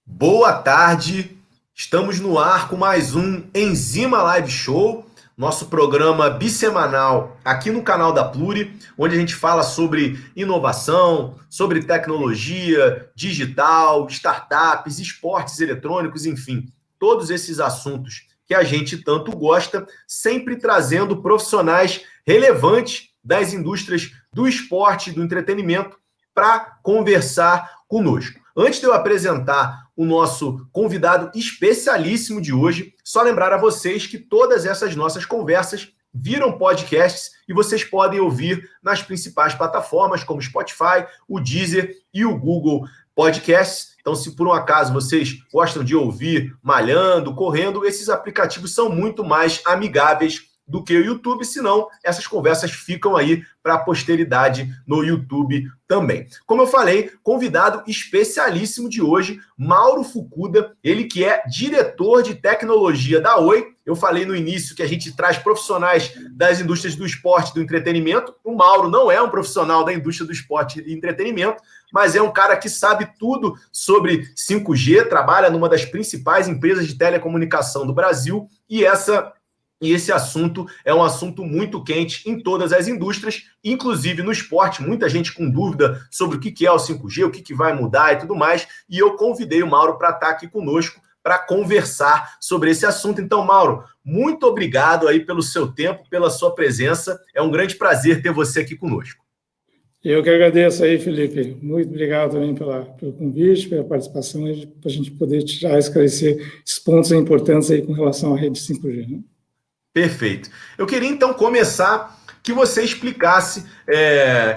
Boa tarde, estamos no ar com mais um Enzima Live Show, nosso programa bissemanal aqui no canal da Pluri, onde a gente fala sobre inovação, sobre tecnologia, digital, startups, esportes eletrônicos, enfim, todos esses assuntos que a gente tanto gosta, sempre trazendo profissionais relevantes das indústrias do esporte e do entretenimento para conversar conosco. Antes de eu apresentar o nosso convidado especialíssimo de hoje, só lembrar a vocês que todas essas nossas conversas viram podcasts e vocês podem ouvir nas principais plataformas como Spotify, o Deezer e o Google Podcasts. Então, se por um acaso vocês gostam de ouvir malhando, correndo, esses aplicativos são muito mais amigáveis do que o YouTube, senão essas conversas ficam aí para a posteridade no YouTube também. Como eu falei, convidado especialíssimo de hoje, Mauro Fukuda, ele que é diretor de tecnologia da Oi. Eu falei no início que a gente traz profissionais das indústrias do esporte e do entretenimento. O Mauro não é um profissional da indústria do esporte e entretenimento, mas é um cara que sabe tudo sobre 5G, trabalha numa das principais empresas de telecomunicação do Brasil, e esse assunto é um assunto muito quente em todas as indústrias, inclusive no esporte. Muita gente com dúvida sobre o que é o 5G, o que vai mudar e tudo mais. E eu convidei o Mauro para estar aqui conosco para conversar sobre esse assunto. Então, Mauro, muito obrigado aí pelo seu tempo, pela sua presença. É um grande prazer ter você aqui conosco. Eu que agradeço aí, Felipe. Muito obrigado também pelo convite, pela participação, para a gente poder esclarecer esses pontos importantes aí com relação à rede 5G, né? Perfeito. Eu queria, então, começar que você explicasse,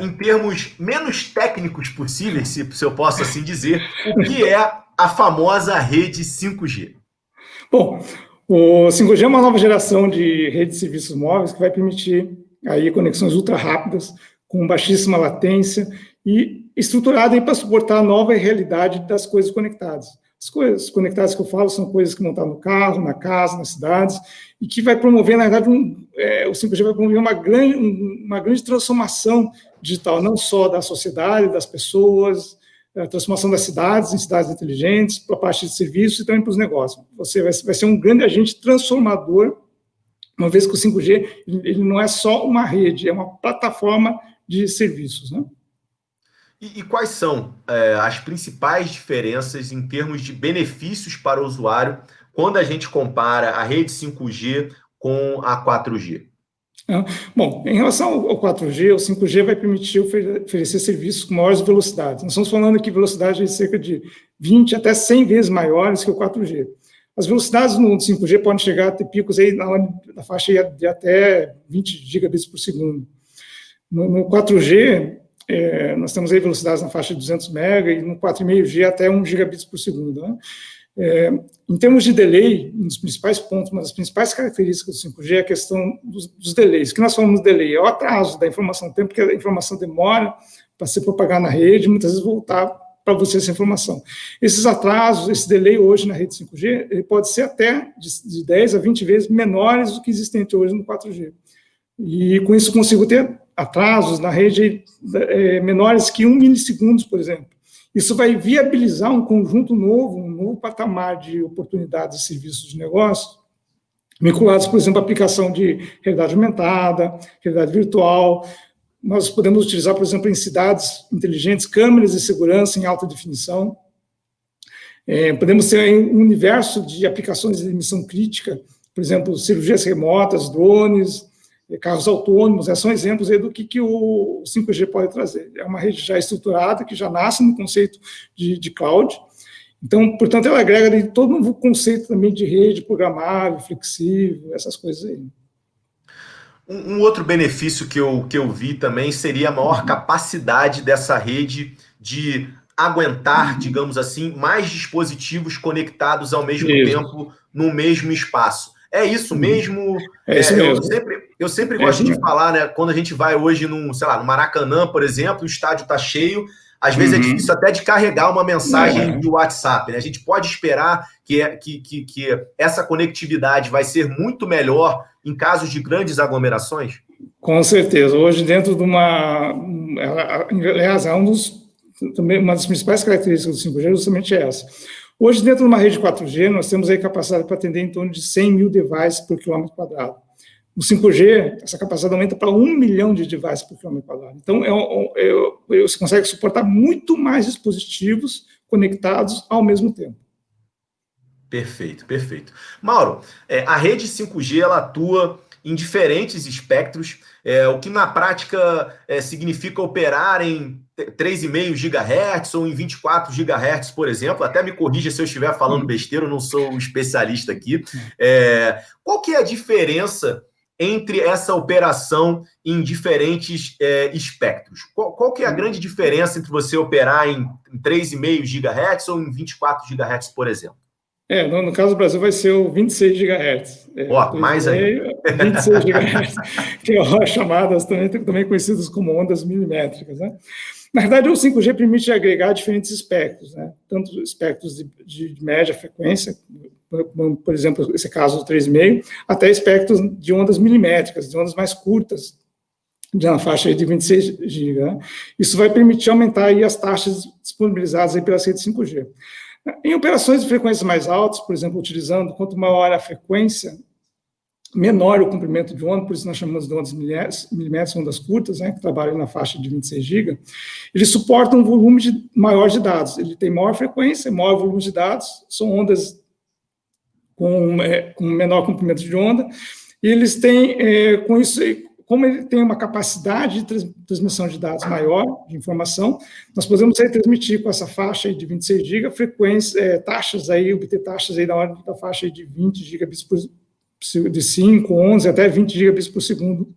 em termos menos técnicos possíveis, se eu posso assim dizer, o que é a famosa rede 5G. Bom, o 5G é uma nova geração de rede de serviços móveis que vai permitir aí conexões ultra rápidas, com baixíssima latência e estruturada para suportar a nova realidade das coisas conectadas. As coisas conectadas que eu falo são coisas que vão estar no carro, na casa, nas cidades, e que vai promover, na verdade, o 5G vai promover uma grande transformação digital, não só da sociedade, das pessoas, a transformação das cidades em cidades inteligentes, para a parte de serviços e também para os negócios. Você vai ser um grande agente transformador, uma vez que o 5G ele não é só uma rede, é uma plataforma de serviços, né? E quais são as principais diferenças em termos de benefícios para o usuário quando a gente compara a rede 5G com a 4G? Bom, em relação ao 4G, o 5G vai permitir oferecer serviços com maiores velocidades. Nós estamos falando aqui de velocidade de cerca de 20 até 100 vezes maiores que o 4G. As velocidades no 5G podem chegar a ter picos aí na faixa de até 20 gigabits por segundo. No 4G, nós temos aí velocidades na faixa de 200 MB e no 4,5G até 1 gigabits por segundo, né? Em termos de delay, um dos principais pontos, uma das principais características do 5G é a questão dos delays. O que nós falamos de delay? É o atraso da informação, o tempo que a informação demora para se propagar na rede, muitas vezes voltar para você essa informação. Esses atrasos, esse delay hoje na rede 5G, ele pode ser até de 10 a 20 vezes menores do que existente hoje no 4G. E com isso consigo ter atrasos na rede menores que 1 milissegundos, por exemplo. Isso vai viabilizar um conjunto novo, um novo patamar de oportunidades e serviços de negócio, vinculados, por exemplo, à aplicação de realidade aumentada, realidade virtual. Nós podemos utilizar, por exemplo, em cidades inteligentes, câmeras de segurança em alta definição. Podemos ter um universo de aplicações de emissão crítica, por exemplo, cirurgias remotas, drones, carros autônomos, são exemplos aí do que o 5G pode trazer. É uma rede já estruturada, que já nasce no conceito de cloud. Então, portanto, ela agrega todo um novo conceito também de rede programável, flexível, essas coisas aí. Um outro benefício que eu vi também seria a maior capacidade dessa rede de aguentar, digamos assim, mais dispositivos conectados ao mesmo tempo, no mesmo espaço. É isso mesmo? É isso mesmo. Eu sempre gosto de falar, né? Quando a gente vai hoje no Maracanã, por exemplo, o estádio está cheio, às vezes é difícil até de carregar uma mensagem de WhatsApp, né? A gente pode esperar que essa conectividade vai ser muito melhor em casos de grandes aglomerações? Com certeza. Hoje, dentro de aliás, também uma das principais características do 5G é justamente essa. Hoje, dentro de uma rede 4G, nós temos aí capacidade para atender em torno de 100 mil devices por quilômetro quadrado. No 5G, essa capacidade aumenta para 1 milhão de devices por quilômetro quadrado. Então, você consegue suportar muito mais dispositivos conectados ao mesmo tempo. Perfeito, perfeito. Mauro, a rede 5G ela atua em diferentes espectros, o que na prática significa operar em 3,5 GHz ou em 24 GHz, por exemplo. Até me corrija se eu estiver falando besteira, eu não sou um especialista aqui. Qual que é a diferença entre essa operação em diferentes espectros? Qual que é a grande diferença entre você operar em 3,5 GHz ou em 24 GHz, por exemplo? No caso do Brasil vai ser o 26 GHz. Mais ainda. 26 GHz, que é as chamadas também conhecidas como ondas milimétricas, né? Na verdade, o 5G permite agregar diferentes espectros, né? Tanto espectros de média frequência, por exemplo, esse caso do 3,5, até espectros de ondas milimétricas, de ondas mais curtas, na faixa de 26 GB. Né? Isso vai permitir aumentar aí as taxas disponibilizadas aí pelas redes 5G. Em operações de frequências mais altas, por exemplo, utilizando, quanto maior a frequência, menor o comprimento de onda, por isso nós chamamos de ondas milimétricas, ondas curtas, né, que trabalham na faixa de 26 GB, ele suporta um volume maior de dados. Ele tem maior frequência, maior volume de dados, são ondas com menor comprimento de onda, e eles têm, com isso, como ele tem uma capacidade de transmissão de dados maior, de informação, nós podemos aí transmitir com essa faixa aí de 26 GB, taxas aí, obter taxas aí da ordem da faixa aí de 20 gigabits de 5, 11, até 20 gigabits por segundo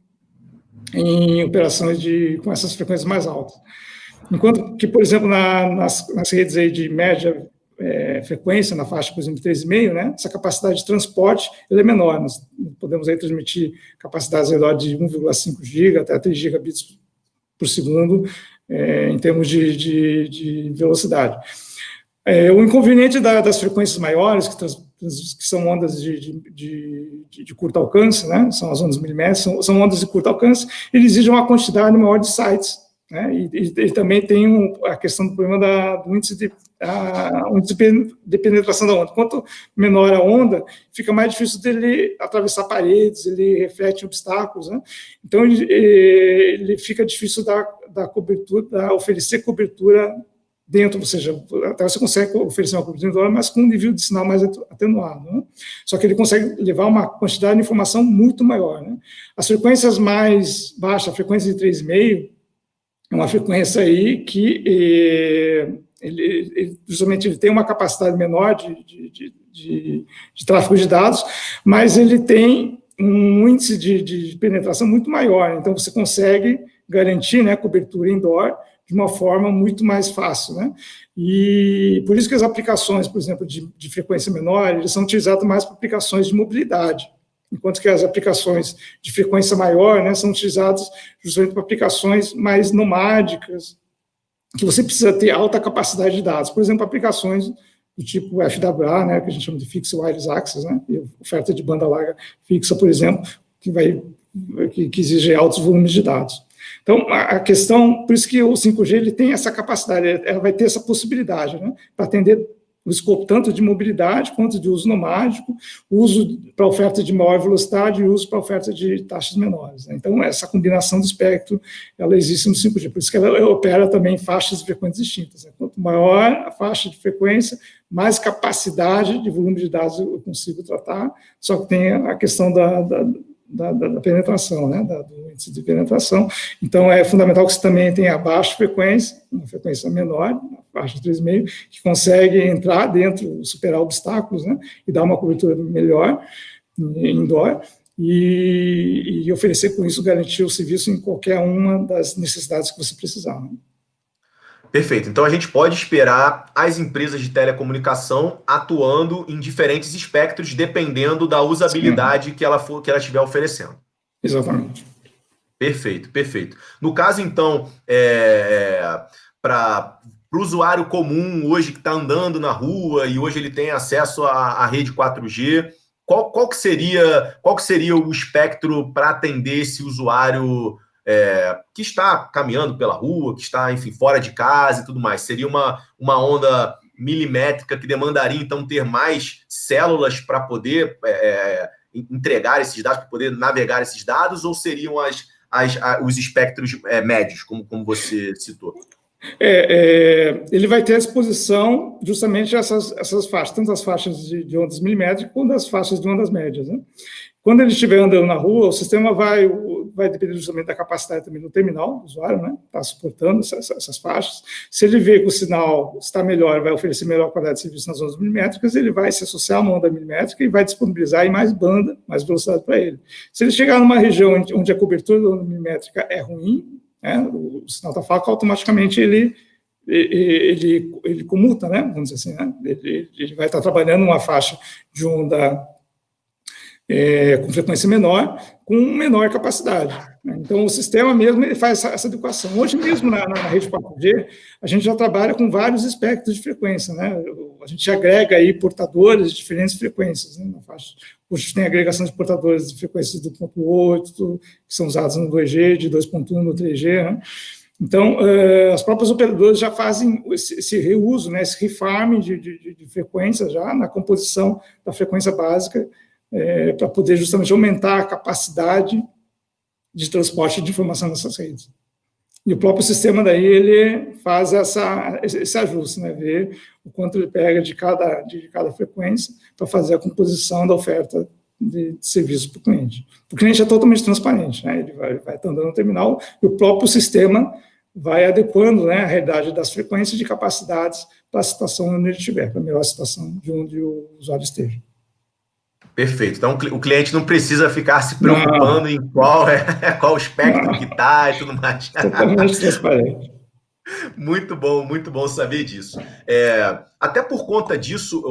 em operações com essas frequências mais altas. Enquanto que, por exemplo, nas redes aí de média frequência, na faixa, por exemplo, 3,5, né, essa capacidade de transporte ela é menor. Nós podemos aí transmitir capacidades ao redor de 1,5 GB até 3 gigabits por segundo em termos de velocidade. O inconveniente das frequências maiores, que são ondas de curto alcance, né, são as ondas milimétricas, são ondas de curto alcance, ele exige uma quantidade maior de sites. Né, e também tem a questão do problema do índice de penetração da onda. Quanto menor a onda, fica mais difícil dele atravessar paredes, ele reflete obstáculos, né? Então, ele fica difícil da cobertura, oferecer cobertura dentro, ou seja, até você consegue oferecer uma cobertura, mas com um nível de sinal mais atenuado, né? Só que ele consegue levar uma quantidade de informação muito maior, né? As frequências mais baixas, a frequência de 3,5, é uma frequência aí que justamente ele tem uma capacidade menor de tráfego de dados, mas ele tem um índice de penetração muito maior, então você consegue garantir, né, cobertura indoor de uma forma muito mais fácil, né? E por isso que as aplicações, por exemplo, de frequência menor, eles são utilizadas mais para aplicações de mobilidade, enquanto que as aplicações de frequência maior, né, são utilizadas justamente para aplicações mais nomádicas, que você precisa ter alta capacidade de dados. Por exemplo, aplicações do tipo FWA, né, que a gente chama de Fixed Wireless Access, né, e oferta de banda larga fixa, por exemplo, que exige altos volumes de dados. Então, a questão, por isso que o 5G ele tem essa capacidade, ela vai ter essa possibilidade, né, para atender o escopo tanto de mobilidade quanto de uso nomádico, uso para oferta de maior velocidade e uso para oferta de taxas menores. Né? Então, essa combinação do espectro, ela existe no 5G, por isso que ela opera também em faixas de frequências distintas. Né? Quanto maior a faixa de frequência, mais capacidade de volume de dados eu consigo tratar, só que tem a questão da penetração, né, do índice de penetração. Então, é fundamental que você também tenha baixa frequência, uma frequência menor, uma faixa de 3,5, que consegue entrar dentro, superar obstáculos, né, e dar uma cobertura melhor, indoor, e oferecer com isso, garantir o serviço em qualquer uma das necessidades que você precisar. Né? Perfeito. Então, a gente pode esperar as empresas de telecomunicação atuando em diferentes espectros, dependendo da usabilidade que ela estiver oferecendo. Exatamente. Perfeito, perfeito. No caso, então, para o usuário comum, hoje que está andando na rua e hoje ele tem acesso à rede 4G, qual que seria o espectro para atender esse usuário que está caminhando pela rua, que está, enfim, fora de casa e tudo mais? Seria uma onda milimétrica, que demandaria, então, ter mais células para poder entregar esses dados, para poder navegar esses dados, ou seriam os espectros médios, como você citou? Ele vai ter à disposição justamente essas faixas, tanto as faixas de ondas milimétricas quanto as faixas de ondas médias, né? Quando ele estiver andando na rua, o sistema vai depender justamente da capacidade também do terminal do usuário, né? Está suportando essas faixas. Se ele vê que o sinal está melhor, vai oferecer melhor qualidade de serviço nas ondas milimétricas, ele vai se associar a uma onda milimétrica e vai disponibilizar aí mais banda, mais velocidade para ele. Se ele chegar numa região onde a cobertura da onda milimétrica é ruim, né, o sinal está fraco, automaticamente ele comuta, né? Vamos dizer assim, né? Ele vai estar trabalhando uma faixa de onda com frequência menor, com menor capacidade, né? Então, o sistema mesmo ele faz essa adequação. Hoje mesmo, na rede 4G, a gente já trabalha com vários espectros de frequência, né? A gente agrega aí portadores de diferentes frequências, né, na faixa. Hoje tem agregação de portadores de frequências do 2.8, que são usados no 2G, de 2.1 no 3G, né? Então, as próprias operadoras já fazem esse reuso, né, esse refarming de frequência já na composição da frequência básica, para poder justamente aumentar a capacidade de transporte de informação nessas redes. E o próprio sistema daí, ele faz esse ajuste, né, ver o quanto ele pega de cada frequência para fazer a composição da oferta de serviço para o cliente. O cliente é totalmente transparente, né, ele vai andando no terminal e o próprio sistema vai adequando, né, a realidade das frequências de capacidades para a situação onde ele estiver, para a melhor situação de onde o usuário esteja. Perfeito. Então, o cliente não precisa ficar se preocupando em qual espectro que está e tudo mais. Totalmente transparente. Muito bom saber disso. Até por conta disso,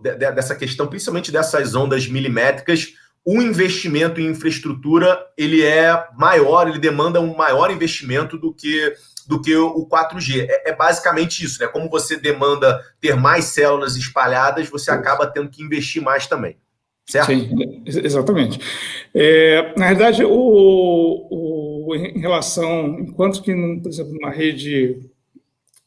dessa questão, principalmente dessas ondas milimétricas, o investimento em infraestrutura ele é maior, ele demanda um maior investimento do que o 4G. É basicamente isso, né? Como você demanda ter mais células espalhadas, você acaba tendo que investir mais também. Certo? Sim, exatamente. Na verdade, em relação, enquanto que, por exemplo, numa rede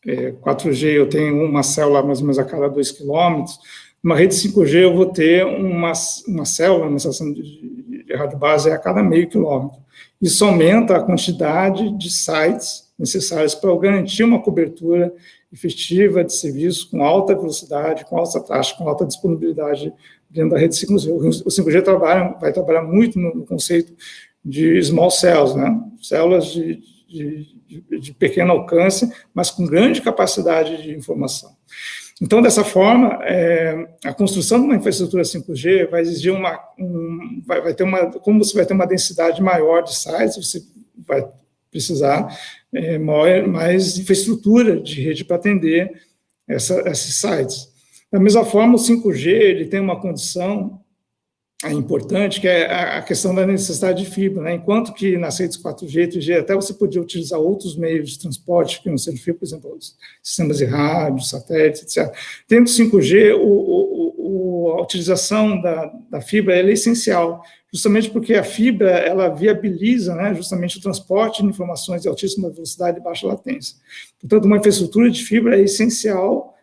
4G eu tenho uma célula mais ou menos a cada 2 quilômetros, numa rede 5G eu vou ter uma célula, uma estação de rádio base a cada meio quilômetro. Isso aumenta a quantidade de sites necessários para eu garantir uma cobertura efetiva de serviço com alta velocidade, com alta taxa, com alta disponibilidade dentro da rede 5G. O 5G vai trabalhar muito no conceito de small cells, né? Células de pequeno alcance, mas com grande capacidade de informação. Então, dessa forma, a construção de uma infraestrutura 5G vai exigir como você vai ter uma densidade maior de sites, você vai precisar mais infraestrutura de rede para atender esses sites. Da mesma forma, o 5G ele tem uma condição importante, que é a questão da necessidade de fibra, né? Enquanto que nas redes 4G e 3G até você podia utilizar outros meios de transporte que não sejam fibra, por exemplo, os sistemas de rádio, satélites, etc. Tendo 5G, a utilização da fibra ela é essencial, justamente porque a fibra ela viabiliza, né, justamente o transporte de informações de altíssima velocidade e baixa latência. Portanto, uma infraestrutura de fibra é essencial.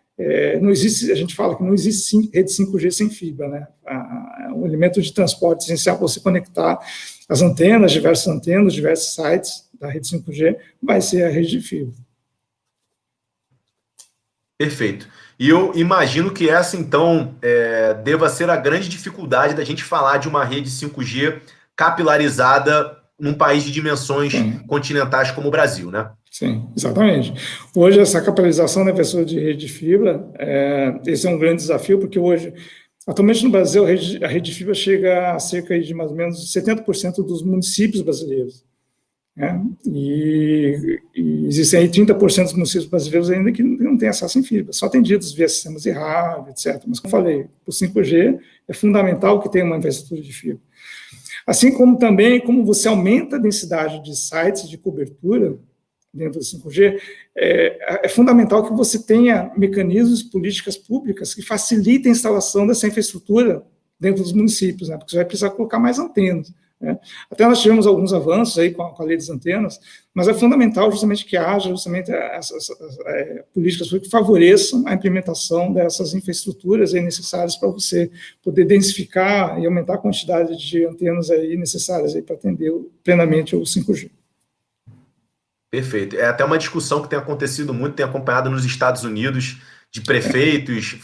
Não existe, a gente fala que não existe rede 5G sem fibra, né? Um elemento de transporte essencial para você conectar as antenas, diversos sites da rede 5G, vai ser a rede de fibra. Perfeito. E eu imagino que essa, então, deva ser a grande dificuldade da gente falar de uma rede 5G capilarizada num país de dimensões continentais como o Brasil, né? Sim, exatamente. Hoje, essa capitalização da infraestrutura de rede de fibra, esse é um grande desafio, porque hoje, atualmente no Brasil, a rede de fibra chega a cerca de mais ou menos 70% dos municípios brasileiros, né? E existem aí 30% dos municípios brasileiros ainda que não têm acesso em fibra, só atendidos via sistemas de rádio, etc. Mas, como eu falei, o 5G é fundamental que tenha uma infraestrutura de fibra. Assim como também, como você aumenta a densidade de sites de cobertura dentro do 5G, é fundamental que você tenha mecanismos, políticas públicas que facilitem a instalação dessa infraestrutura dentro dos municípios, né? Porque você vai precisar colocar mais antenas, né? Até nós tivemos alguns avanços aí com a lei das antenas, mas é fundamental justamente que haja justamente essas políticas que favoreçam a implementação dessas infraestruturas aí necessárias para você poder densificar e aumentar a quantidade de antenas aí necessárias aí para atender plenamente o 5G. Perfeito. É até uma discussão que tem acontecido muito, tem acompanhado nos Estados Unidos, de prefeitos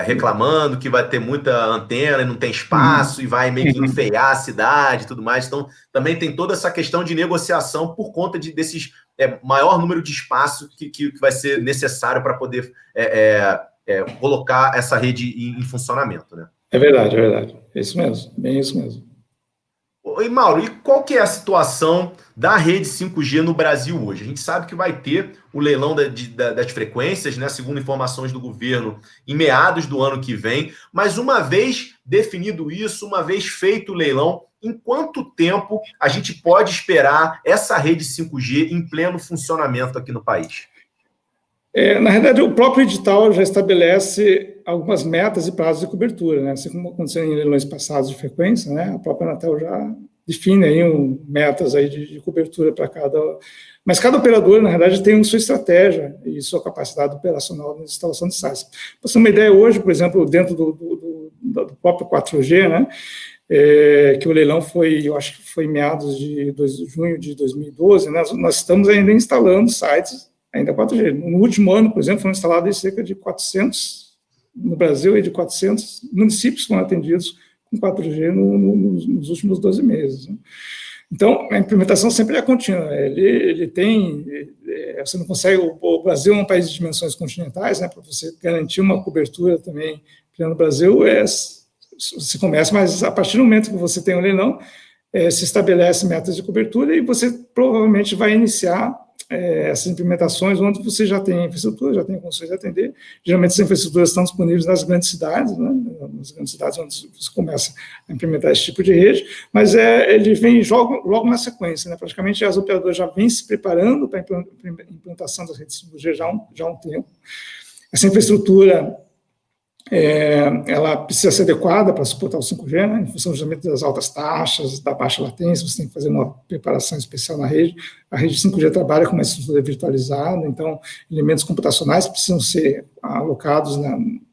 reclamando que vai ter muita antena e não tem espaço e vai meio que enfeiar a cidade e tudo mais. Então, também tem toda essa questão de negociação por conta desses maior número de espaço que vai ser necessário para poder colocar essa rede em funcionamento, né? É verdade, é verdade. É isso mesmo, bem isso mesmo. E Mauro, e qual que é a situação da rede 5G no Brasil hoje? A gente sabe que vai ter o leilão das frequências, né, segundo informações do governo, em meados do ano que vem, mas uma vez definido isso, uma vez feito o leilão, em quanto tempo a gente pode esperar essa rede 5G em pleno funcionamento aqui no país? Na realidade, o próprio edital já estabelece algumas metas e prazos de cobertura, né? Assim como aconteceu em leilões passados de frequência, né? A própria Anatel já define aí metas aí de cobertura para cada... Mas cada operador, na realidade, tem sua estratégia e sua capacidade operacional na instalação de sites. Para você ter uma ideia, hoje, por exemplo, dentro do próprio 4G, né? Que o leilão foi, eu acho que foi em meados de junho de 2012, né? Nós estamos ainda instalando sites ainda 4G. No último ano, por exemplo, foram instalados cerca de 400, no Brasil, de 400 municípios foram atendidos com 4G nos últimos 12 meses. Né? Então, a implementação sempre é contínua. Ele tem... Você não consegue... O Brasil é um país de dimensões continentais, né? Para você garantir uma cobertura também no Brasil, você começa, mas a partir do momento que você tem um leilão, se estabelece metas de cobertura e você provavelmente vai iniciar essas implementações onde você já tem infraestrutura, já tem condições de atender. Geralmente, essas infraestruturas estão disponíveis nas grandes cidades, né? Nas grandes cidades onde você começa a implementar esse tipo de rede, mas ele vem logo na sequência, né? Praticamente, as operadoras já vêm se preparando para a implantação das redes 5G já há um tempo. Essa infraestrutura ela precisa ser adequada para suportar o 5G, né, em função justamente das altas taxas, da baixa latência, você tem que fazer uma preparação especial na rede. A rede 5G trabalha com uma estrutura virtualizada, então elementos computacionais precisam ser alocados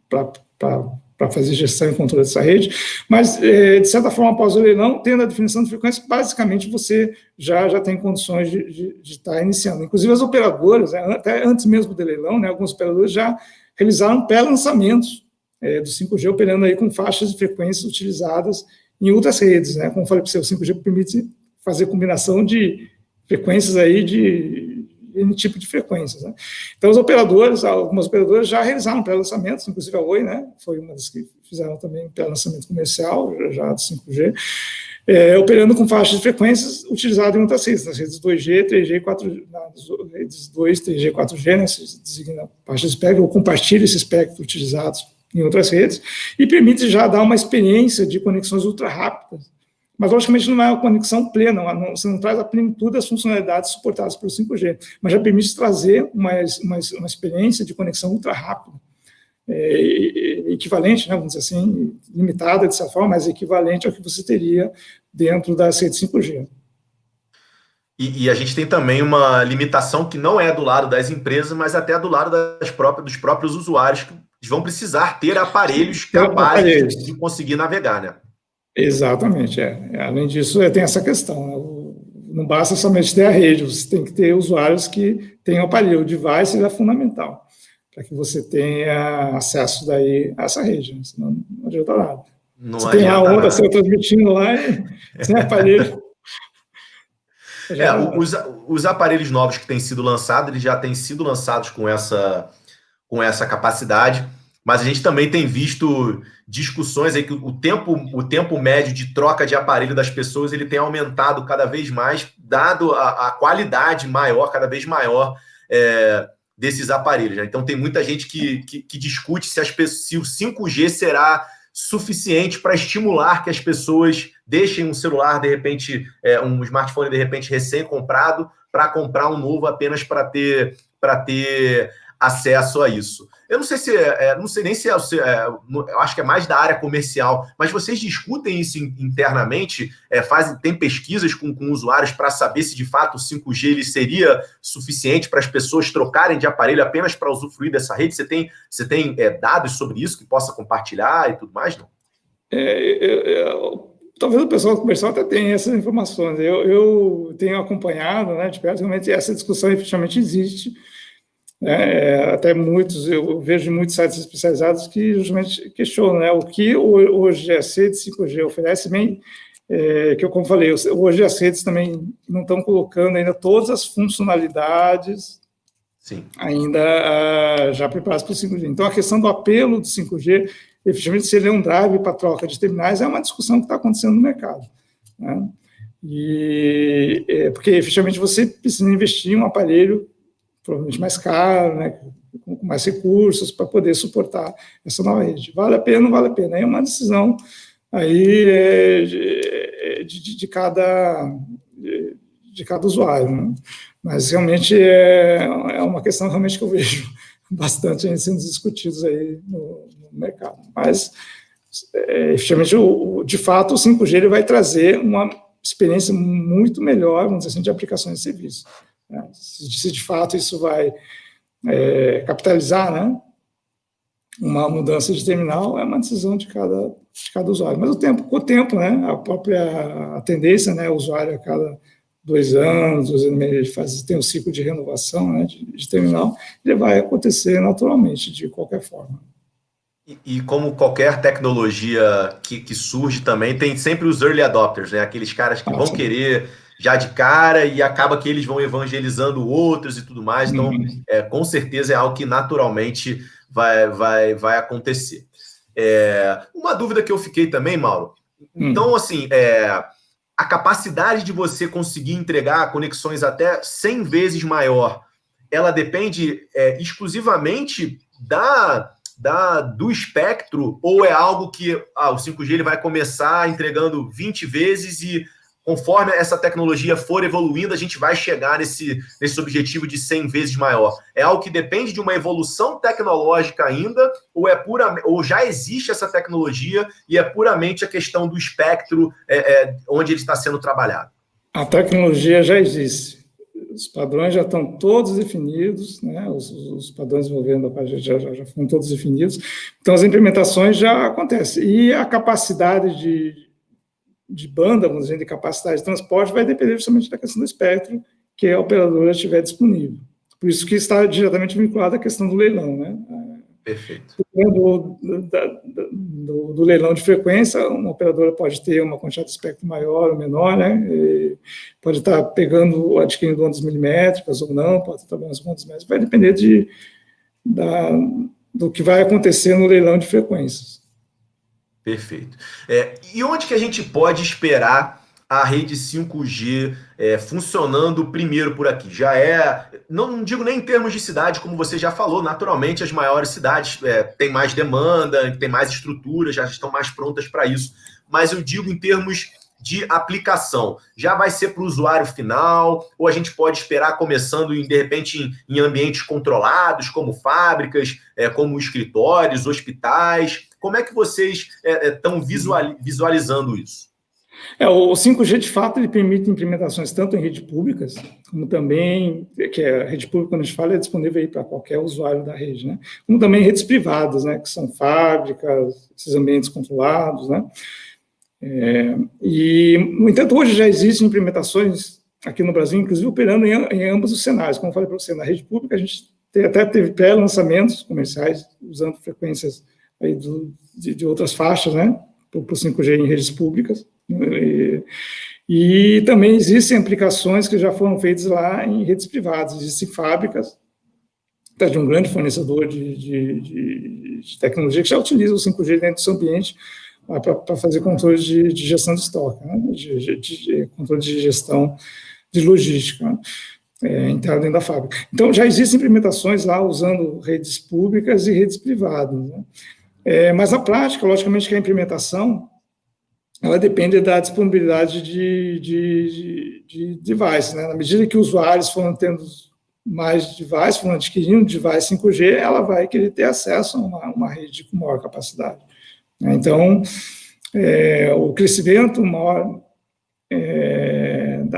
para fazer gestão e controle dessa rede, mas, de certa forma, após o leilão, tendo a definição de frequência, basicamente você já tem condições de estar iniciando. Inclusive, as operadoras, né, até antes mesmo do leilão, né, alguns operadores já realizaram pré-lançamentos do 5G, operando aí com faixas de frequências utilizadas em outras redes, né? Como eu falei para você, o 5G permite fazer combinação de frequências aí de N tipo de frequências, né? Então, algumas operadoras já realizaram pré-lançamentos, inclusive a Oi, né? Foi uma das que fizeram também pré-lançamento comercial já do 5G, operando com faixas de frequências utilizadas em outras redes, nas redes 2G, 3G, 4G, nas redes 2, 3G, 4G, né? Se designa faixa de espectro, ou compartilha esse espectro utilizados em outras redes, e permite já dar uma experiência de conexões ultra rápidas. Mas, logicamente, não é uma conexão plena, você não traz a plenitude das funcionalidades suportadas pelo 5G, mas já permite trazer uma experiência de conexão ultra rápida, equivalente, né, vamos dizer assim, limitada de certa forma, mas equivalente ao que você teria dentro das redes 5G. E a gente tem também uma limitação que não é do lado das empresas, mas até do lado dos próprios usuários, que vão precisar ter aparelhos capazes de conseguir navegar, né? Exatamente, Além disso, tem essa questão, né? Não basta somente ter a rede, você tem que ter usuários que tenham aparelho. O device é fundamental para que você tenha acesso daí a essa rede, né? Senão não adianta nada. Não você tem lá onda, você transmitindo lá e sem aparelho. Os aparelhos novos que têm sido lançados, eles já têm sido lançados com essa capacidade, mas a gente também tem visto discussões aí que o tempo médio de troca de aparelho das pessoas ele tem aumentado cada vez mais, dado a qualidade maior, cada vez maior desses aparelhos, né? Então tem muita gente que discute se o 5G será suficiente para estimular que as pessoas deixem um celular, de repente, um smartphone, de repente, recém-comprado, para comprar um novo apenas para ter acesso a isso. Eu não sei se, não sei nem se eu acho que é mais da área comercial, mas vocês discutem isso internamente, tem pesquisas com usuários para saber se de fato o 5G ele seria suficiente para as pessoas trocarem de aparelho apenas para usufruir dessa rede? Você tem dados sobre isso que possa compartilhar e tudo mais, não? Talvez o pessoal comercial até tenha essas informações. Eu tenho acompanhado, né, de perto, realmente essa discussão efetivamente existe. Até eu vejo muitos sites especializados que justamente questionam, né, o que hoje as redes 5G oferece, bem, como falei, hoje as redes também não estão colocando ainda todas as funcionalidades. Sim. Ainda já preparadas para o 5G. Então, a questão do apelo do 5G, efetivamente, se ele é um drive para troca de terminais, é uma discussão que está acontecendo no mercado, né? Porque, efetivamente, você precisa investir em um aparelho provavelmente mais caro, né, com mais recursos para poder suportar essa nova rede. Vale a pena ou não vale a pena? É uma decisão aí de cada usuário, né? Mas realmente é uma questão realmente que eu vejo bastante sendo discutidos aí no mercado. Mas, efetivamente, de fato, o 5G ele vai trazer uma experiência muito melhor, vamos dizer assim, de aplicações de serviço, né? Se de fato isso vai capitalizar, né, uma mudança de terminal, é uma decisão de cada usuário. Mas com o tempo, né, a tendência, né, o usuário a cada 2 anos, 2 anos e meio, ele tem um ciclo de renovação, né, de terminal, ele vai acontecer naturalmente, de qualquer forma. E como qualquer tecnologia que surge também, tem sempre os early adopters, né? Aqueles caras que vão querer já de cara e acaba que eles vão evangelizando outros e tudo mais. Então, com certeza é algo que naturalmente vai acontecer. Uma dúvida que eu fiquei também, Mauro. Então, assim, a capacidade de você conseguir entregar conexões até 100 vezes maior, ela depende exclusivamente do espectro, ou é algo que o 5G ele vai começar entregando 20 vezes e conforme essa tecnologia for evoluindo, a gente vai chegar nesse objetivo de 100 vezes maior? É algo que depende de uma evolução tecnológica ainda, ou já existe essa tecnologia e é puramente a questão do espectro onde ele está sendo trabalhado? A tecnologia já existe. Os padrões já estão todos definidos, né? Os padrões envolvendo a parte já foram todos definidos. Então, as implementações já acontecem. E a capacidade de banda, vamos dizer, de capacidade de transporte, vai depender justamente da questão do espectro que a operadora tiver disponível. Por isso que está diretamente vinculado à questão do leilão, né? Perfeito. Do leilão de frequência, uma operadora pode ter uma quantidade de espectro maior ou menor, né? E pode estar adquirindo ondas milimétricas ou não, pode estar trabalhando com ondas métricas, vai depender do que vai acontecer no leilão de frequências. Perfeito. E onde que a gente pode esperar a rede 5G funcionando primeiro por aqui? Não digo nem em termos de cidade, como você já falou, naturalmente as maiores cidades têm mais demanda, têm mais estrutura, já estão mais prontas para isso. Mas eu digo em termos de aplicação. Já vai ser para o usuário final, ou a gente pode esperar começando, de repente, em ambientes controlados, como fábricas, como escritórios, hospitais? Como é que vocês estão visualizando isso? O 5G, de fato, ele permite implementações tanto em redes públicas, como também, que a rede pública, quando a gente fala, é disponível para qualquer usuário da rede, né? Como também redes privadas, né? Que são fábricas, esses ambientes controlados, né? No entanto, hoje já existem implementações aqui no Brasil, inclusive operando em ambos os cenários. Como eu falei para você, na rede pública, a gente até teve pré-lançamentos comerciais, usando frequências aí de outras faixas, né? Para o 5G em redes públicas. E também existem aplicações que já foram feitas lá em redes privadas, existem fábricas de um grande fornecedor de tecnologia que já utiliza o 5G dentro do seu ambiente para fazer controle de gestão de estoque, né? Controle de gestão de logística, né? Interno dentro da fábrica. Então, já existem implementações lá usando redes públicas e redes privadas, né? Mas, na prática, logicamente que a implementação ela depende da disponibilidade de devices, né? Na medida que usuários foram tendo mais device, for adquirir um device 5G, ela vai querer ter acesso a uma rede com maior capacidade. Então, o crescimento maior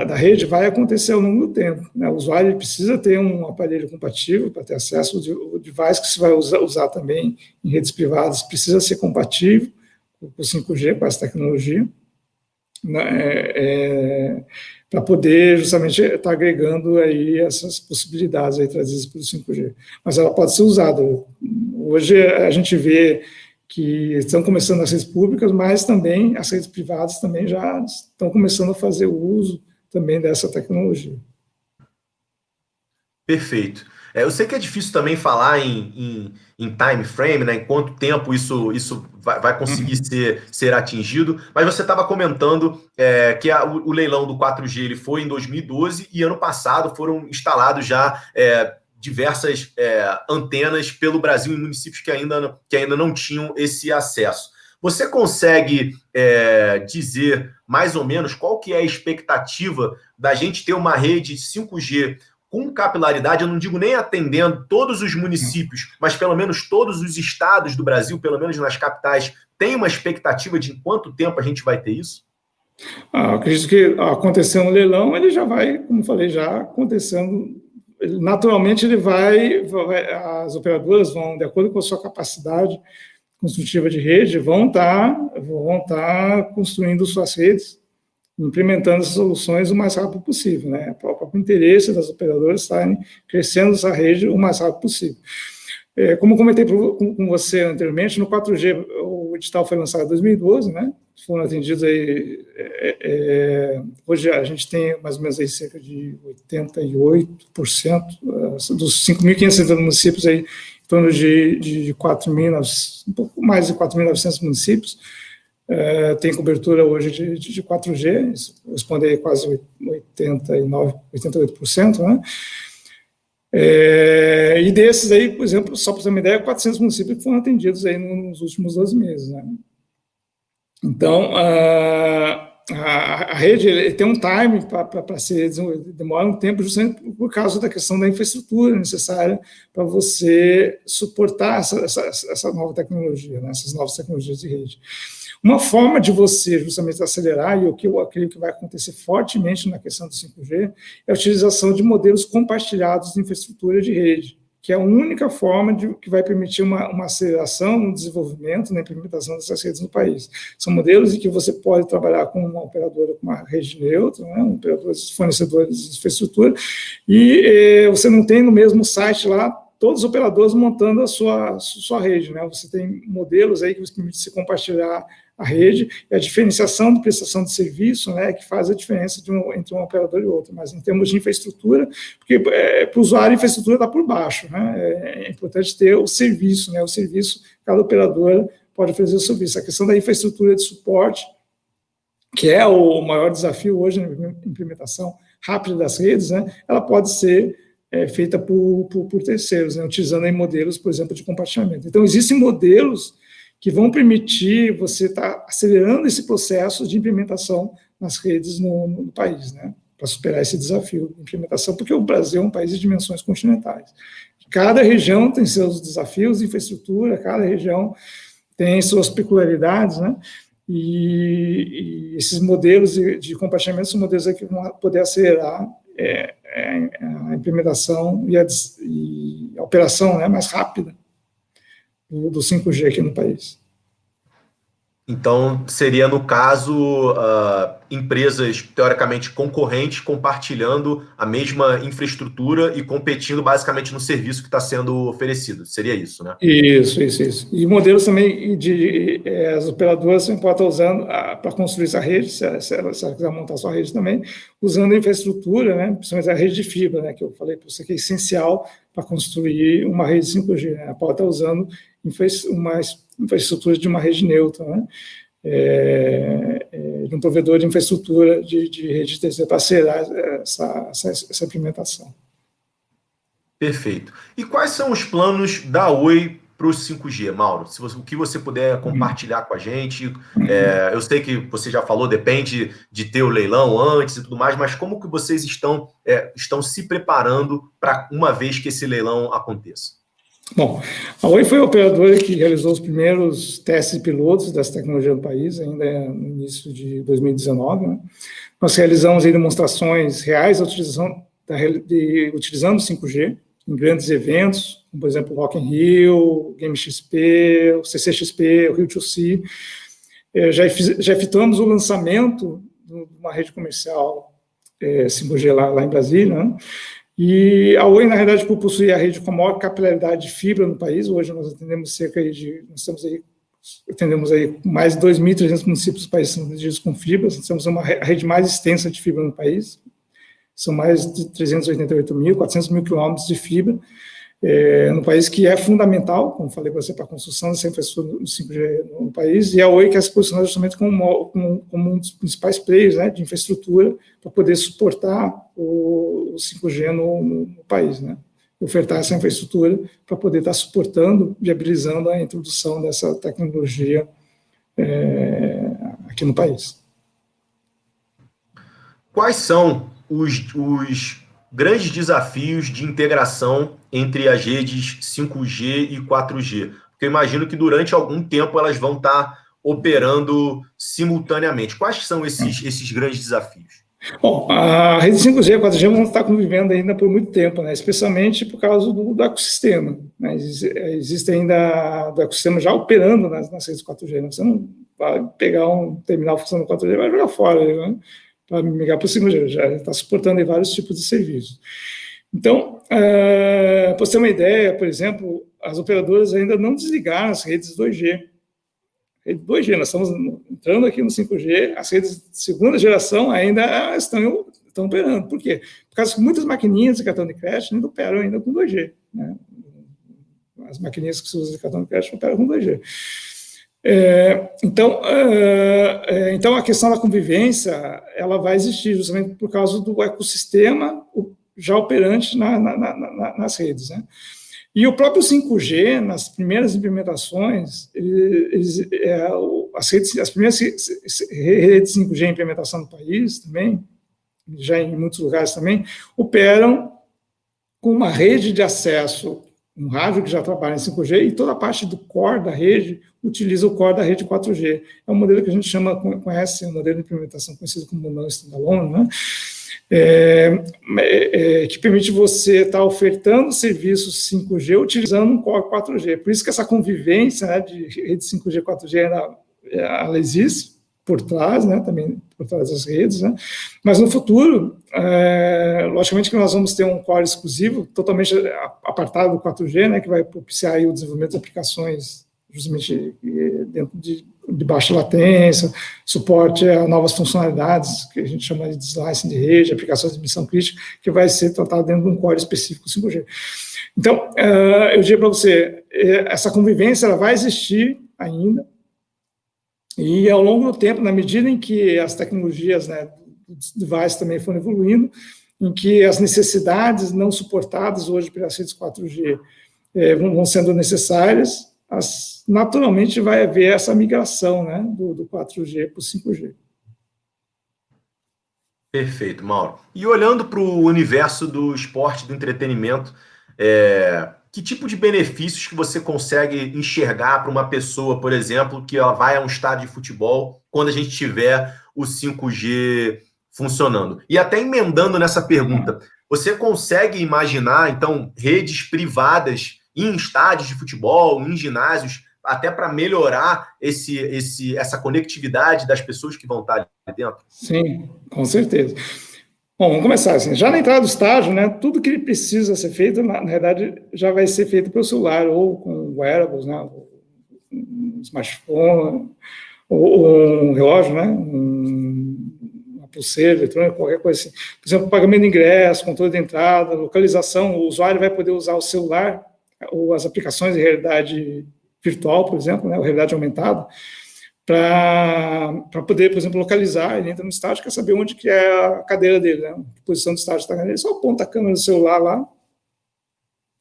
da rede vai acontecer ao longo do tempo. Né? O usuário precisa ter um aparelho compatível para ter acesso. O device que você vai usar também em redes privadas precisa ser compatível com o 5G, com essa tecnologia, né? Para poder justamente estar agregando aí essas possibilidades aí trazidas pelo 5G. Mas ela pode ser usada. Hoje a gente vê que estão começando as redes públicas, mas também as redes privadas também já estão começando a fazer o uso também dessa tecnologia. Perfeito. Eu sei que é difícil também falar em time frame, né? Em quanto tempo isso vai conseguir ser atingido, mas você estava comentando que o leilão do 4G ele foi em 2012 e ano passado foram instalados já diversas antenas pelo Brasil em municípios que ainda não tinham esse acesso. Você consegue dizer mais ou menos qual que é a expectativa da gente ter uma rede 5G com capilaridade? Eu não digo nem atendendo todos os municípios, mas pelo menos todos os estados do Brasil, pelo menos nas capitais, tem uma expectativa de em quanto tempo a gente vai ter isso? Acredito que acontecendo um leilão, ele já vai, como falei, já acontecendo. Naturalmente, as operadoras vão, de acordo com a sua capacidade construtiva de rede, vão estar construindo suas redes, implementando essas soluções o mais rápido possível, né? O próprio interesse das operadoras estarem crescendo essa rede o mais rápido possível. Como comentei com você anteriormente, no 4G o edital foi lançado em 2012, né? Foram atendidos aí, hoje a gente tem mais ou menos aí cerca de 88% dos 5.560 municípios aí, em torno de 4.000, um pouco mais de 4.900 municípios, tem cobertura hoje de 4G, responde aí quase 89%, 88%, né? E desses aí, por exemplo, só para ter uma ideia, 400 municípios que foram atendidos aí nos últimos 12 meses, né? Então, a rede tem um time para ser desenvolvida, demora um tempo justamente por causa da questão da infraestrutura necessária para você suportar essa nova tecnologia, né? Essas novas tecnologias de rede. Uma forma de você justamente acelerar, e o que eu acredito que vai acontecer fortemente na questão do 5G, é a utilização de modelos compartilhados de infraestrutura de rede, que é a única forma que vai permitir uma aceleração no desenvolvimento, na implementação dessas redes no país. São modelos em que você pode trabalhar com uma operadora com uma rede neutra, né, um operador fornecedores de infraestrutura, e você não tem no mesmo site lá todos os operadores montando a sua rede, né? Você tem modelos aí que você permite se compartilhar a rede, e a diferenciação de prestação de serviço, né, que faz a diferença entre um operador e outro, mas em termos de infraestrutura, porque para o usuário a infraestrutura está por baixo, né? É importante ter o serviço, né? O serviço, cada operadora pode oferecer o serviço. A questão da infraestrutura de suporte, que é o maior desafio hoje na implementação rápida das redes, né? Ela pode ser feita por terceiros, né? Utilizando aí modelos, por exemplo, de compartilhamento. Então, existem modelos que vão permitir você estar acelerando esse processo de implementação nas redes no país, né? Para superar esse desafio de implementação, porque o Brasil é um país de dimensões continentais. Cada região tem seus desafios de infraestrutura, cada região tem suas peculiaridades, né? E esses modelos de compartilhamento são modelos que vão poder acelerar a implementação e a operação, né, mais rápida do 5G aqui no país. Então, seria, no caso, empresas teoricamente concorrentes compartilhando a mesma infraestrutura e competindo basicamente no serviço que está sendo oferecido. Seria isso, né? Isso. E modelos também as operadoras podem estar usando para construir essa rede, se ela quiser montar sua rede também, usando a infraestrutura, né, principalmente a rede de fibra, né, que eu falei para você que é essencial para construir uma rede 5G. Né? Ela pode estar usando uma infraestrutura de uma rede neutra, né? De um provedor de infraestrutura de rede terceira para acelerar essa implementação. Perfeito. E quais são os planos da Oi para o 5G, Mauro? O que você puder compartilhar com a gente. Eu sei que você já falou, depende de ter o leilão antes e tudo mais, mas como que vocês estão se preparando para uma vez que esse leilão aconteça? Bom, a Oi foi a operadora que realizou os primeiros testes pilotos dessa tecnologia no país, ainda no início de 2019. Né? Nós realizamos aí demonstrações reais utilizando o 5G em grandes eventos, como, por exemplo, o Rock in Rio, Game XP, o CCXP, o Rio 2C. Já efetuamos o lançamento de uma rede comercial 5G lá em Brasília, né? E a Oi, na realidade, por possuir a rede com a maior capilaridade de fibra no país, hoje nós atendemos atendemos aí mais de 2.300 municípios do país são atendidos com fibras, nós temos a rede mais extensa de fibra no país, são mais de 400 mil quilômetros de fibra, no país, que é fundamental, como falei para você, para a construção dessa infraestrutura do 5G no país, e a Oi quer se posicionar justamente como um dos principais players, né, de infraestrutura para poder suportar o 5G no país, né, ofertar essa infraestrutura para poder estar suportando, viabilizando a introdução dessa tecnologia aqui no país. Quais são os grandes desafios de integração entre as redes 5G e 4G? Porque eu imagino que durante algum tempo elas vão estar operando simultaneamente. Quais são esses grandes desafios? Bom, a rede 5G e 4G vão estar convivendo ainda por muito tempo, né? Especialmente por causa do ecossistema. Né? Existe ainda o ecossistema já operando nas redes 4G. Né? Você não vai pegar um terminal funcionando 4G e vai jogar fora, né? Para migrar para o 5G, já está suportando aí vários tipos de serviços. Então, para você ter uma ideia, por exemplo, as operadoras ainda não desligaram as redes 2G. Rede 2G, nós estamos entrando aqui no 5G, as redes de segunda geração ainda estão operando. Por quê? Por causa que muitas maquininhas de cartão de crédito ainda operam ainda com 2G. Né? As maquininhas que se usam de cartão de crédito operam com 2G. Então, a questão da convivência ela vai existir justamente por causa do ecossistema já operante nas redes. Né? E o próprio 5G, nas primeiras implementações, as primeiras redes 5G em implementação no país também, já em muitos lugares também, operam com uma rede de acesso, um rádio que já trabalha em 5G, e toda a parte do core da rede utiliza o core da rede 4G. É um modelo que a gente conhece, um modelo de implementação conhecido como non-standalone, né? Que permite você estar ofertando serviços 5G utilizando um core 4G. Por isso que essa convivência, né, de rede 5G e 4G ela existe por trás, né, também por trás das redes, né? Mas no futuro, logicamente que nós vamos ter um core exclusivo, totalmente apartado do 4G, né, que vai propiciar aí o desenvolvimento de aplicações justamente dentro de baixa latência, suporte a novas funcionalidades, que a gente chama de slicing de rede, aplicações de missão crítica, que vai ser tratado dentro de um core específico 5G. Então, eu diria para você, essa convivência ela vai existir ainda, e ao longo do tempo, na medida em que as tecnologias, né, dos devices também foram evoluindo, em que as necessidades não suportadas hoje pelas redes 4G vão sendo necessárias, naturalmente vai haver essa migração, né, do 4G para o 5G. Perfeito, Mauro. E olhando para o universo do esporte, do entretenimento, que tipo de benefícios que você consegue enxergar para uma pessoa, por exemplo, que ela vai a um estádio de futebol quando a gente tiver o 5G funcionando? E até emendando nessa pergunta, você consegue imaginar, então, redes privadas em estádios de futebol, em ginásios, até para melhorar essa conectividade das pessoas que vão estar ali dentro? Sim, com certeza. Bom, vamos começar assim. Já na entrada do estágio, né, tudo que precisa ser feito, na verdade, já vai ser feito pelo celular, ou com wearables, né, um smartphone, ou um relógio, né, uma pulseira eletrônica, qualquer coisa assim. Por exemplo, pagamento de ingresso, controle de entrada, localização, o usuário vai poder usar o celular ou as aplicações de realidade virtual, por exemplo, né, ou realidade aumentada, para poder, por exemplo, localizar. Ele entra no estádio, quer saber onde que é a cadeira dele, né? Que posição do estádio está. Ele só aponta a câmera do celular lá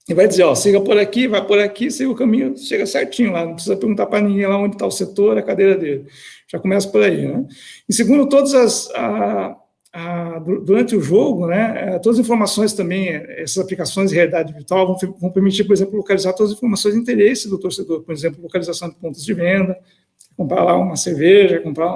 E vai dizer, ó, siga por aqui, vai por aqui, siga o caminho, chega certinho lá, não precisa perguntar para ninguém lá onde está o setor, a cadeira dele. Já começa por aí, né? E segundo, durante o jogo, né, todas as informações também, essas aplicações de realidade virtual vão permitir, por exemplo, localizar todas as informações de interesse do torcedor, por exemplo, localização de pontos de venda, comprar lá uma cerveja, comprar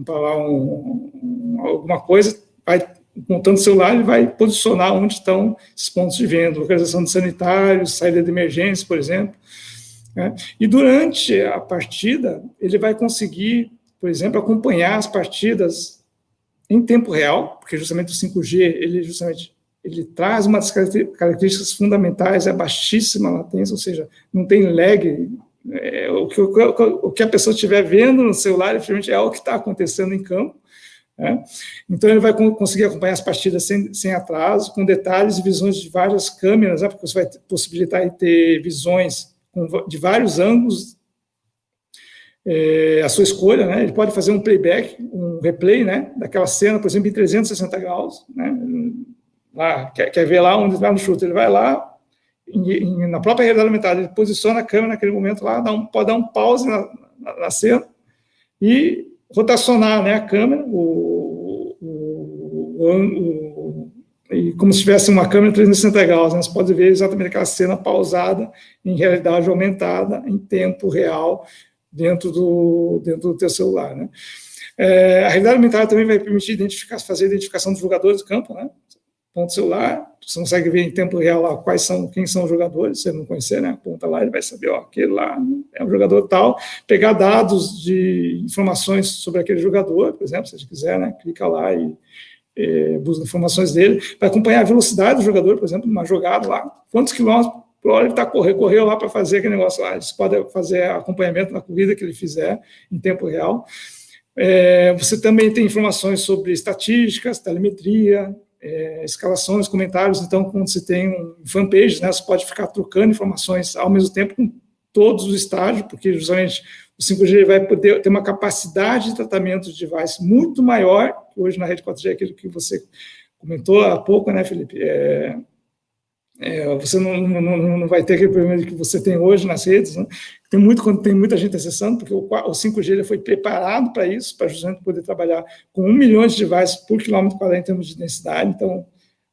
lá alguma coisa, vai montando o celular, ele vai posicionar onde estão esses pontos de venda, localização de sanitários, saída de emergência, por exemplo. Né? E durante a partida, ele vai conseguir, por exemplo, acompanhar as partidas em tempo real, porque justamente o 5G, ele traz uma das características fundamentais, é a baixíssima latência, ou seja, não tem lag. O que a pessoa estiver vendo no celular, efetivamente, é o que está acontecendo em campo. Né? Então, ele vai conseguir acompanhar as partidas sem atraso, com detalhes e visões de várias câmeras, né? Porque você vai possibilitar ter visões de vários ângulos, a sua escolha, né? Ele pode fazer um playback, um replay, né, daquela cena, por exemplo, em 360 graus, né? Lá, quer ver lá onde está no chute, ele vai lá, na própria realidade aumentada, ele posiciona a câmera naquele momento lá, pode dar um pause na cena e rotacionar, né, a câmera, e como se tivesse uma câmera 360 graus, né? Você pode ver exatamente aquela cena pausada em realidade aumentada, em tempo real, dentro do teu celular, né? A realidade aumentada também vai permitir fazer a identificação dos jogadores do campo, né? Ponto celular, você consegue ver em tempo real lá quem são os jogadores, se ele não conhecer, né? Aponta lá, ele vai saber, ó, aquele lá é um jogador tal, pegar dados de informações sobre aquele jogador, por exemplo, se ele quiser, né? Clica lá e busca informações dele, vai acompanhar a velocidade do jogador, por exemplo, numa jogada lá, quantos quilômetros por hora ele está correu lá para fazer aquele negócio lá, eles podem fazer acompanhamento na corrida que ele fizer em tempo real. Você também tem informações sobre estatísticas, telemetria, escalações, comentários. Então, quando você tem fanpage, né, você pode ficar trocando informações ao mesmo tempo com todos os estágios, porque justamente o 5G vai poder ter uma capacidade de tratamento de device muito maior, que hoje na rede 4G é aquilo que você comentou há pouco, né, Felipe? Você não vai ter aquele problema que você tem hoje nas redes, né? Quando tem muita gente acessando, porque o 5G ele foi preparado para isso, para justamente poder trabalhar com 1 milhão de devices por quilômetro quadrado em termos de densidade. Então,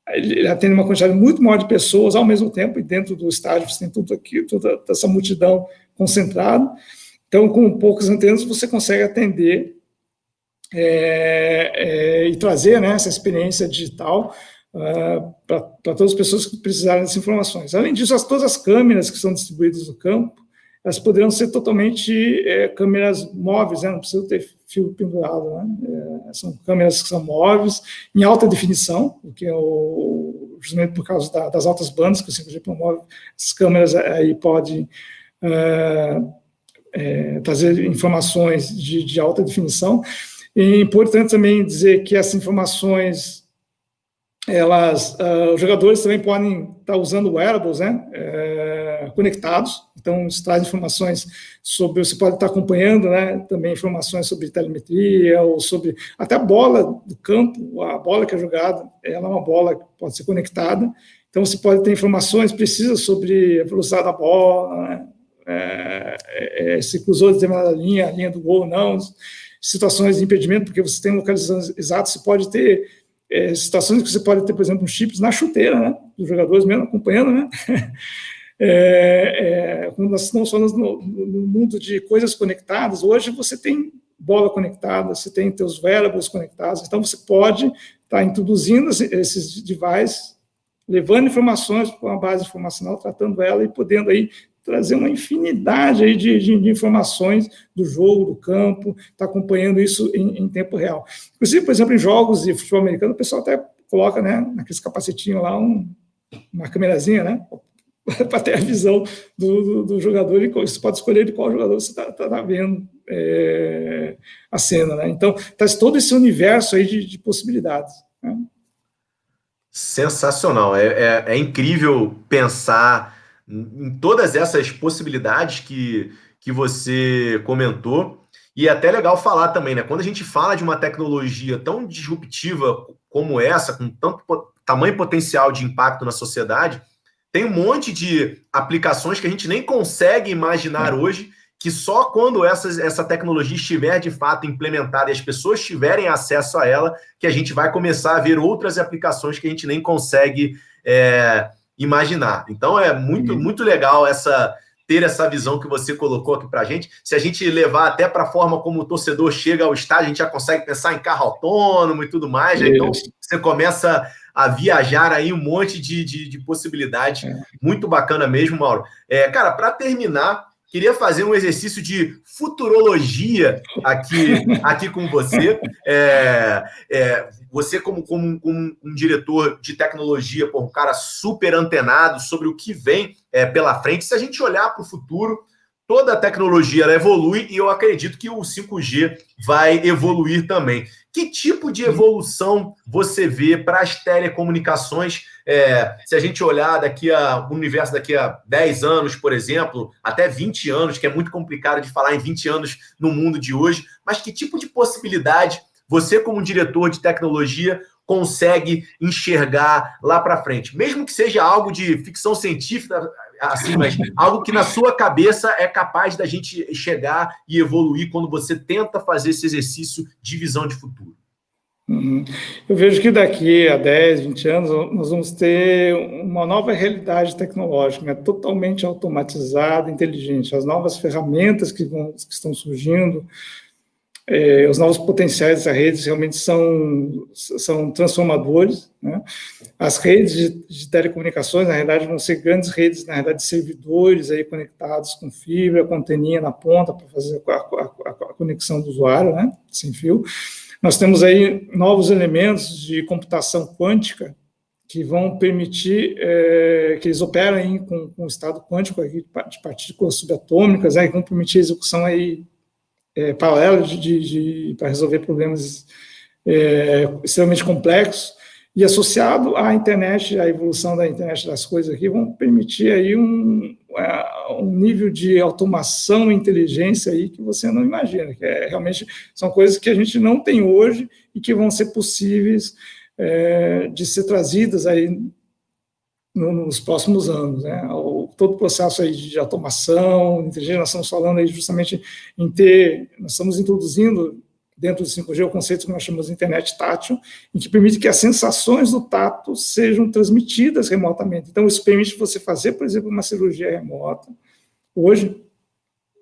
ele atende uma quantidade muito maior de pessoas ao mesmo tempo, e dentro do estádio você tem tudo aqui, toda essa multidão concentrada. Então, com poucas antenas, você consegue atender e trazer, né, essa experiência digital para todas as pessoas que precisarem dessas informações. Além disso, todas as câmeras que são distribuídas no campo, elas poderão ser totalmente câmeras móveis, né? Não precisa ter fio pendurado, né? São câmeras que são móveis, em alta definição, porque justamente por causa das altas bandas que o 5G promove, essas câmeras aí podem trazer informações de alta definição. E é importante também dizer que essas informações, os jogadores também podem estar usando wearables, né, conectados. Então, isso traz informações sobre, você pode estar acompanhando, né, também informações sobre telemetria, ou sobre até a bola do campo, a bola que é jogada, ela é uma bola que pode ser conectada. Então, você pode ter informações precisas sobre a velocidade da bola, né, se cruzou determinada linha, a linha do gol ou não, situações de impedimento, porque você tem localizações exatas, você pode ter situações que você pode ter, por exemplo, chips na chuteira, né, dos jogadores mesmo acompanhando, né, quando nós estamos falando no mundo de coisas conectadas, hoje você tem bola conectada, você tem teus wearables conectados, então você pode estar introduzindo esses devices, levando informações para uma base informacional, tratando ela e podendo aí trazer uma infinidade aí de informações do jogo, do campo, está acompanhando isso em tempo real. Inclusive, por exemplo, em jogos de futebol americano, o pessoal até coloca, né, naqueles capacetinhos lá, uma câmerazinha, né, para ter a visão do jogador, e você pode escolher de qual jogador você está vendo a cena, né? Então, traz todo esse universo aí de possibilidades, né? Sensacional, é incrível pensar em todas essas possibilidades que você comentou, e é até legal falar também, né? Quando a gente fala de uma tecnologia tão disruptiva como essa, com tanto tamanho potencial de impacto na sociedade, tem um monte de aplicações que a gente nem consegue imaginar hoje, que só quando essa tecnologia estiver de fato implementada e as pessoas tiverem acesso a ela, que a gente vai começar a ver outras aplicações que a gente nem consegue imaginar. Então é muito legal ter essa visão que você colocou aqui para a gente. Se a gente levar até para a forma como o torcedor chega ao estádio, a gente já consegue pensar em carro autônomo e tudo mais. Né? Então você começa a viajar aí um monte de possibilidades. Muito bacana mesmo, Mauro. Cara, para terminar, queria fazer um exercício de futurologia aqui com você. Você, como um diretor de tecnologia, um cara super antenado sobre o que vem pela frente. Se a gente olhar para o futuro, toda a tecnologia ela evolui e eu acredito que o 5G vai evoluir também. Que tipo de evolução você vê para as telecomunicações? Se a gente olhar o universo daqui a 10 anos, por exemplo, até 20 anos, que é muito complicado de falar em 20 anos no mundo de hoje, mas que tipo de possibilidade você, como diretor de tecnologia, consegue enxergar lá para frente? Mesmo que seja algo de ficção científica, assim, mas algo que na sua cabeça é capaz da gente chegar e evoluir quando você tenta fazer esse exercício de visão de futuro. Eu vejo que daqui a 10, 20 anos nós vamos ter uma nova realidade tecnológica, né? Totalmente automatizada, inteligente. As novas ferramentas que estão surgindo, os novos potenciais das redes realmente são transformadores, né? As redes de telecomunicações, na realidade, vão ser grandes redes, na realidade, de servidores aí conectados com fibra, com anteninha na ponta para fazer a conexão do usuário, né? Sem fio. Nós temos aí novos elementos de computação quântica que vão permitir que eles operem com o estado quântico aí, de partículas subatômicas, né? Que vão permitir a execução aí paralela para resolver problemas extremamente complexos, e associado à internet, à evolução da internet das coisas aqui, vão permitir aí um nível de automação e inteligência aí que você não imagina, que realmente são coisas que a gente não tem hoje e que vão ser possíveis de ser trazidas aí nos próximos anos, né? Todo o processo aí de automação, inteligência, nós estamos falando aí justamente nós estamos introduzindo dentro do 5G o conceito que nós chamamos de internet tátil, em que permite que as sensações do tato sejam transmitidas remotamente. Então, isso permite você fazer, por exemplo, uma cirurgia remota, hoje,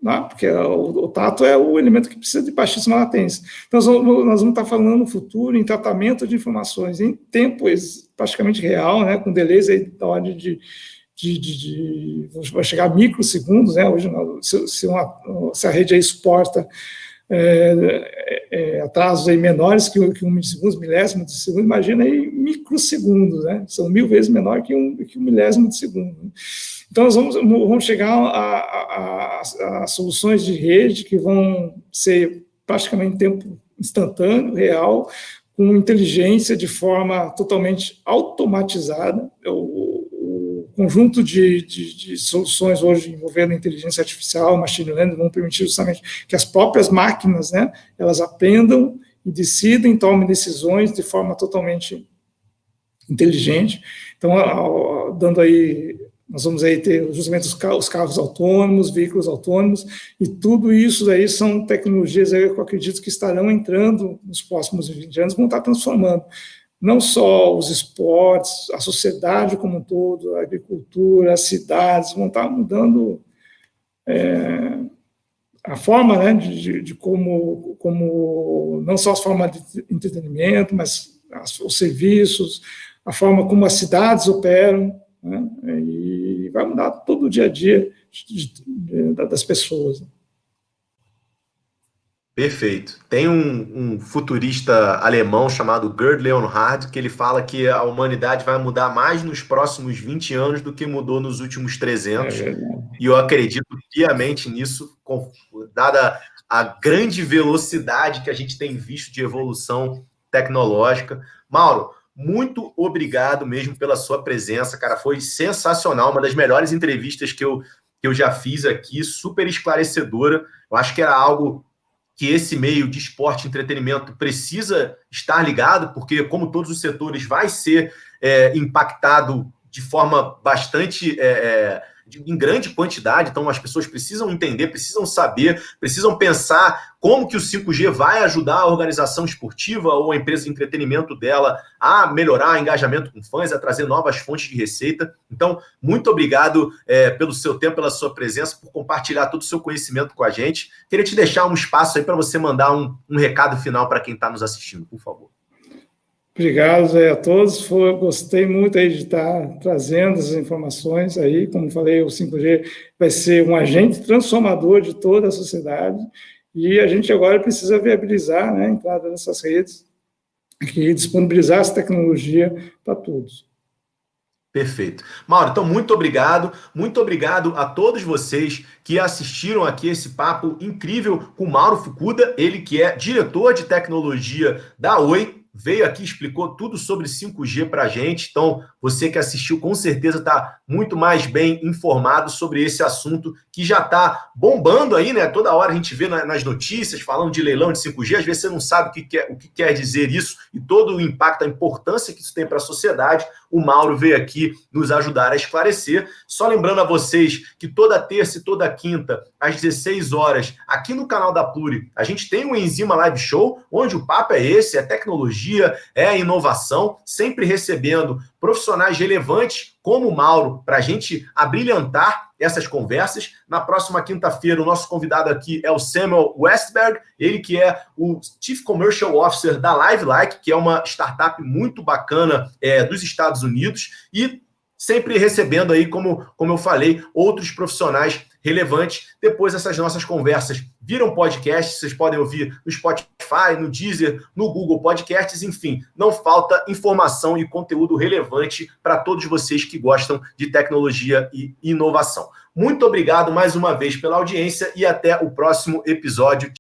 né? Porque o tato é o elemento que precisa de baixíssima latência. Então, nós vamos estar falando no futuro em tratamento de informações em tempo praticamente real, né? Com delays aí da ordem vai chegar a microsegundos, né? Hoje, se a rede aí suporta atrasos aí menores que 1 milissegundo, milésimo de segundo, imagina aí microsegundos, né? São 1000 vezes menor que um milésimo de segundo. Então, nós vamos chegar a soluções de rede que vão ser praticamente em tempo instantâneo, real, com inteligência de forma totalmente automatizada. O conjunto de soluções hoje envolvendo inteligência artificial, machine learning, vão permitir justamente que as próprias máquinas, né, elas aprendam e decidem, tomem decisões de forma totalmente inteligente. Então, nós vamos aí ter justamente os carros autônomos, veículos autônomos, e tudo isso aí são tecnologias aí que eu acredito que estarão entrando nos próximos 20 anos, vão estar transformando não só os esportes, a sociedade como um todo, a agricultura, as cidades, vão estar mudando a forma, né, de como não só as formas de entretenimento, mas os serviços, a forma como as cidades operam, né, e vai mudar todo o dia a dia das pessoas. Perfeito. Tem um futurista alemão chamado Gerd Leonhard que ele fala que a humanidade vai mudar mais nos próximos 20 anos do que mudou nos últimos 300. E eu acredito piamente nisso, dada a grande velocidade que a gente tem visto de evolução tecnológica. Mauro, muito obrigado mesmo pela sua presença, cara. Foi sensacional, uma das melhores entrevistas que eu já fiz aqui, super esclarecedora. Eu acho que era algo que esse meio de esporte e entretenimento precisa estar ligado, porque, como todos os setores, vai ser impactado de forma bastante em grande quantidade, então as pessoas precisam entender, precisam saber, precisam pensar como que o 5G vai ajudar a organização esportiva ou a empresa de entretenimento dela a melhorar o engajamento com fãs, a trazer novas fontes de receita. Então, muito obrigado pelo seu tempo, pela sua presença, por compartilhar todo o seu conhecimento com a gente. Queria te deixar um espaço aí para você mandar um recado final para quem está nos assistindo, por favor. Obrigado, Zé, a todos. Gostei muito aí de estar trazendo essas informações aí. Como falei, o 5G vai ser um agente transformador de toda a sociedade e a gente agora precisa viabilizar, né, a entrada dessas redes e disponibilizar essa tecnologia para todos. Perfeito. Mauro, então muito obrigado a todos vocês que assistiram aqui esse papo incrível com o Mauro Fukuda, ele que é diretor de tecnologia da Oi, veio aqui, explicou tudo sobre 5G para a gente, então você que assistiu com certeza está muito mais bem informado sobre esse assunto que já está bombando aí, né? Toda hora a gente vê nas notícias falando de leilão de 5G, às vezes você não sabe o que quer dizer isso e todo o impacto, a importância que isso tem para a sociedade. O Mauro veio aqui nos ajudar a esclarecer. Só lembrando a vocês que toda terça e toda quinta, às 16 horas, aqui no canal da Pluri, a gente tem um Enzima Live Show, onde o papo é esse, é tecnologia, é inovação, sempre recebendo profissionais relevantes como o Mauro, para a gente abrilhantar essas conversas. Na próxima quinta-feira, o nosso convidado aqui é o Samuel Westberg, ele que é o Chief Commercial Officer da LiveLike, que é uma startup muito bacana dos Estados Unidos, e sempre recebendo aí, como eu falei, outros profissionais relevantes. Depois essas nossas conversas viram podcast, vocês podem ouvir no Spotify, no Deezer, no Google Podcasts, enfim, não falta informação e conteúdo relevante para todos vocês que gostam de tecnologia e inovação. Muito obrigado mais uma vez pela audiência e até o próximo episódio.